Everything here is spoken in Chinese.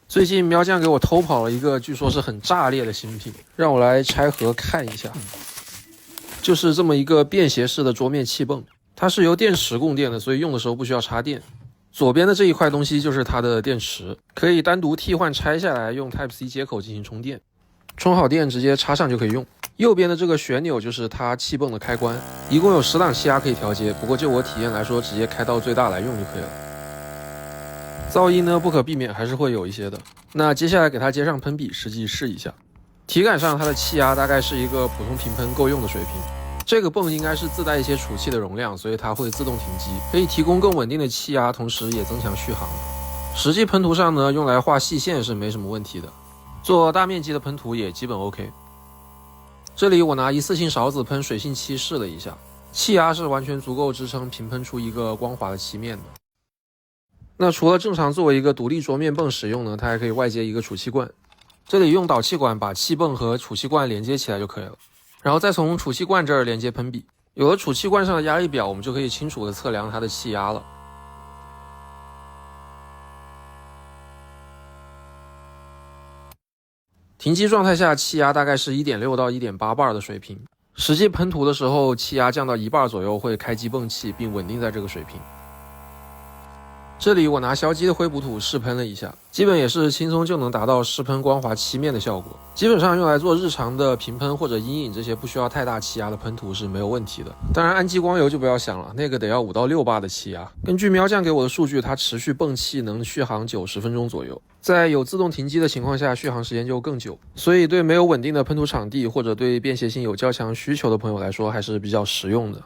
最近喵酱给我偷跑了一个据说是很炸裂的新品，让我来拆盒看一下。就是这么一个便携式的桌面气泵，它是由电池供电的，所以用的时候不需要插电。左边的这一块东西就是它的电池，可以单独替换拆下来用 Type C 接口进行充电，充好电直接插上就可以用。右边的这个旋钮就是它气泵的开关，一共有10档气压可以调节，不过就我体验来说，直接开到最大来用就可以了。噪音呢不可避免还是会有一些的，那接下来给它接上喷笔，实际试一下。体感上它的气压大概是一个普通平喷够用的水平。这个泵应该是自带一些储气的容量，所以它会自动停机，可以提供更稳定的气压，同时也增强续航。实际喷涂上呢，用来画细线是没什么问题的，做大面积的喷涂也基本 OK。这里我拿一次性勺子喷水性漆试了一下，气压是完全足够支撑平喷出一个光滑的漆面的。那除了正常作为一个独立桌面泵使用呢，它还可以外接一个储气罐。这里用导气管把气泵和储气罐连接起来就可以了，然后再从储气罐这儿连接喷笔。有了储气罐上的压力表，我们就可以清楚地测量它的气压了。停机状态下气压大概是 1.6 到 1.8 bar 的水平，实际喷涂的时候气压降到1 bar 左右会开机泵气，并稳定在这个水平。这里我拿硝基的灰补土试喷了一下，基本也是轻松就能达到湿喷光滑漆面的效果，基本上用来做日常的平喷或者阴影这些不需要太大气压的喷涂是没有问题的。当然氨基光油就不要想了，那个得要5到6 bar 的气压。根据喵酱给我的数据，它持续泵气能续航90分钟左右，在有自动停机的情况下续航时间就更久，所以对没有稳定的喷涂场地或者对便携性有较强需求的朋友来说还是比较实用的。